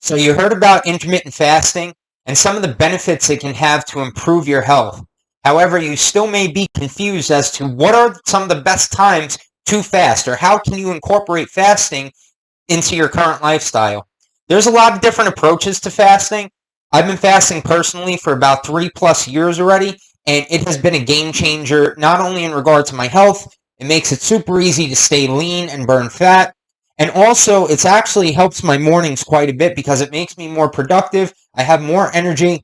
So you heard about intermittent fasting and some of the benefits it can have to improve your health. However, you still may be confused as to what are some of the best times to fast, or how can you incorporate fasting into your current lifestyle. There's a lot of different approaches to fasting. I've been fasting personally for about 3+ years already, and it has been a game changer, not only in regard to my health. It makes it super easy to stay lean and burn fat. And also, it's actually helps my mornings quite a bit because it makes me more productive. I have more energy.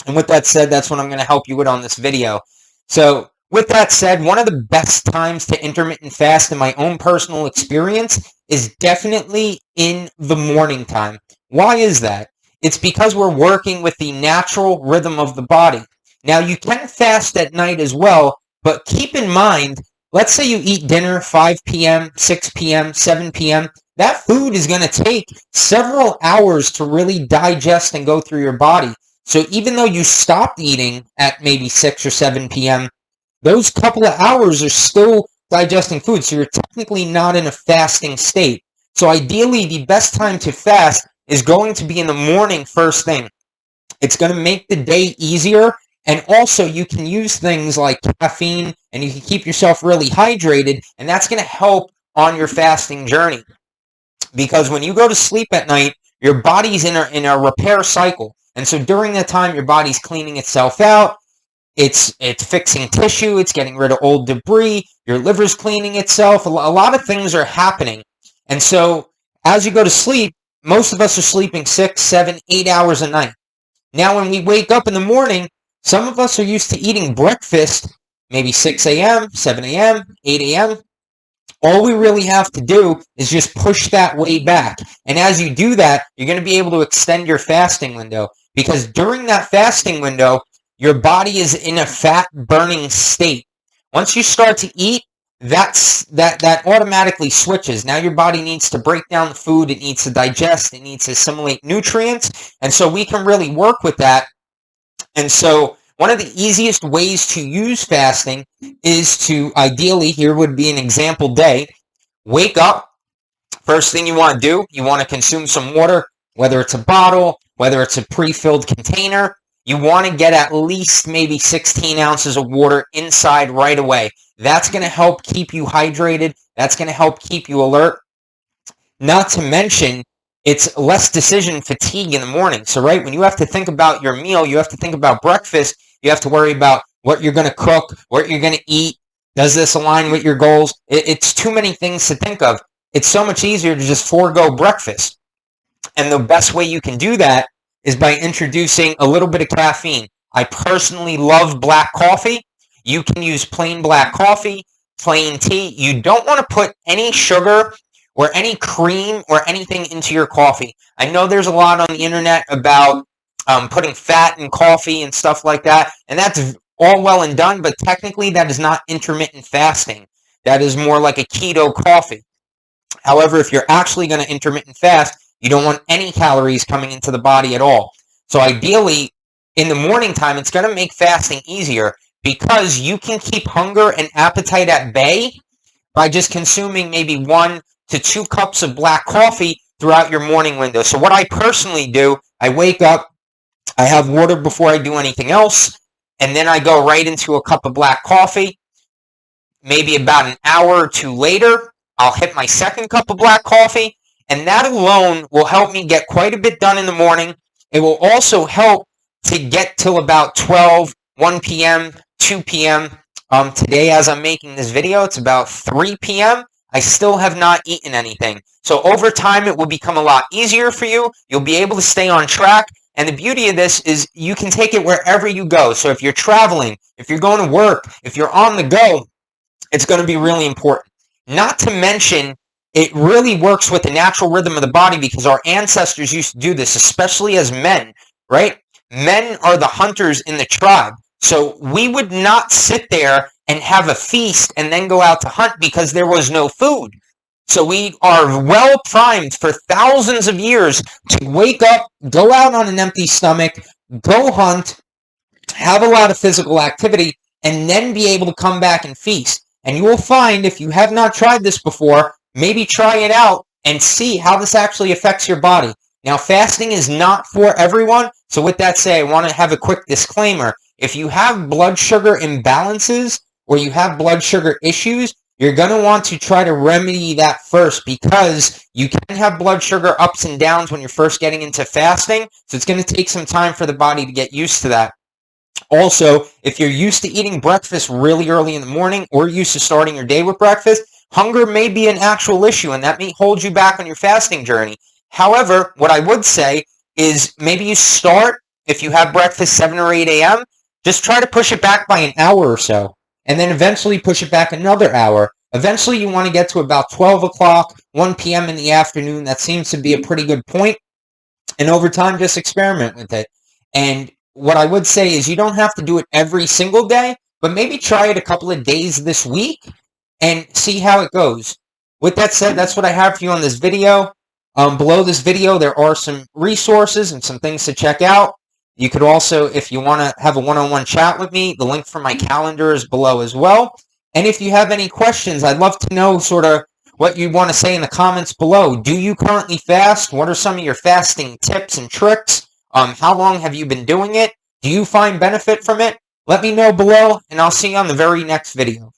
And with that said, that's what I'm going to help you with on this video. So, with that said, one of the best times to intermittent fast in my own personal experience is definitely in the morning time. Why is that? It's because we're working with the natural rhythm of the body. Now, you can fast at night as well, but keep in mind, let's say you eat dinner 5 p.m., 6 p.m., 7 p.m., that food is going to take several hours to really digest and go through your body. So even though you stopped eating at maybe 6 or 7 p.m., those couple of hours are still digesting food, so you're technically not in a fasting state. So ideally, the best time to fast is going to be in the morning first thing. It's going to make the day easier, and also you can use things like caffeine, and you can keep yourself really hydrated, and that's going to help on your fasting journey. Because when you go to sleep at night, your body's in a repair cycle. And so during that time, your body's cleaning itself out. It's fixing tissue. It's getting rid of old debris. Your liver's cleaning itself. A lot of things are happening. And so as you go to sleep, most of us are sleeping 6, 7, 8 hours a night. Now, when we wake up in the morning, some of us are used to eating breakfast, maybe 6 a.m., 7 a.m., 8 a.m., all we really have to do is just push that way back. And as you do that, you're going to be able to extend your fasting window. Because during that fasting window, your body is in a fat-burning state. Once you start to eat, that automatically switches. Now your body needs to break down the food. It needs to digest. It needs to assimilate nutrients. And so we can really work with that. And so one of the easiest ways to use fasting is to, ideally, here would be an example day. Wake up. First thing you want to do, you want to consume some water, whether it's a bottle, whether it's a pre-filled container. You want to get at least maybe 16 ounces of water inside right away. That's going to help keep you hydrated. That's going to help keep you alert. Not to mention, it's less decision fatigue in the morning. So, right, when you have to think about your meal, you have to think about breakfast, you have to worry about what you're going to cook, what you're going to eat. Does this align with your goals? It's too many things to think of. It's so much easier to just forego breakfast. And the best way you can do that is by introducing a little bit of caffeine. I personally love black coffee. You can use plain black coffee, plain tea. You don't want to put any sugar or any cream or anything into your coffee. I know there's a lot on the internet about putting fat in coffee and stuff like that, and that's all well and done, but technically that is not intermittent fasting. That is more like a keto coffee. However, if you're actually going to intermittent fast, you don't want any calories coming into the body at all. So ideally, in the morning time, it's going to make fasting easier because you can keep hunger and appetite at bay by just consuming maybe 1 to 2 cups of black coffee throughout your morning window. So what I personally do, I wake up, I have water before I do anything else, and then I go right into a cup of black coffee. Maybe about an hour or 2 later, I'll hit my second cup of black coffee, and that alone will help me get quite a bit done in the morning. It will also help to get till about 12, 1 p.m., 2 p.m. Today, as I'm making this video, it's about 3 p.m. I still have not eaten anything. So over time, it will become a lot easier for you. You'll be able to stay on track. And the beauty of this is you can take it wherever you go. So if you're traveling, if you're going to work, if you're on the go, it's going to be really important. Not to mention, it really works with the natural rhythm of the body because our ancestors used to do this, especially as men, right? Men are the hunters in the tribe. So we would not sit there and have a feast and then go out to hunt because there was no food. So we are well primed for thousands of years to wake up, go out on an empty stomach, go hunt, have a lot of physical activity, and then be able to come back and feast. And you will find, if you have not tried this before, maybe try it out and see how this actually affects your body. Now, fasting is not for everyone. So with that said, I want to have a quick disclaimer. If you have blood sugar imbalances or you have blood sugar issues, you're going to want to try to remedy that first, because you can have blood sugar ups and downs when you're first getting into fasting. So it's going to take some time for the body to get used to that. Also, if you're used to eating breakfast really early in the morning or used to starting your day with breakfast, hunger may be an actual issue, and that may hold you back on your fasting journey. However, what I would say is maybe you start, if you have breakfast 7 or 8 a.m., just try to push it back by an hour or so, and then eventually push it back another hour. Eventually, you want to get to about 12 o'clock, 1 p.m. in the afternoon. That seems to be a pretty good point. And over time, just experiment with it. And what I would say is you don't have to do it every single day, but maybe try it a couple of days this week and see how it goes. With that said, that's what I have for you on this video. Below this video, there are some resources and some things to check out. You could also, if you want to have a one-on-one chat with me, the link for my calendar is below as well. And if you have any questions, I'd love to know sort of what you want to say in the comments below. Do you currently fast? What are some of your fasting tips and tricks? How long have you been doing it? Do you find benefit from it? Let me know below, and I'll see you on the very next video.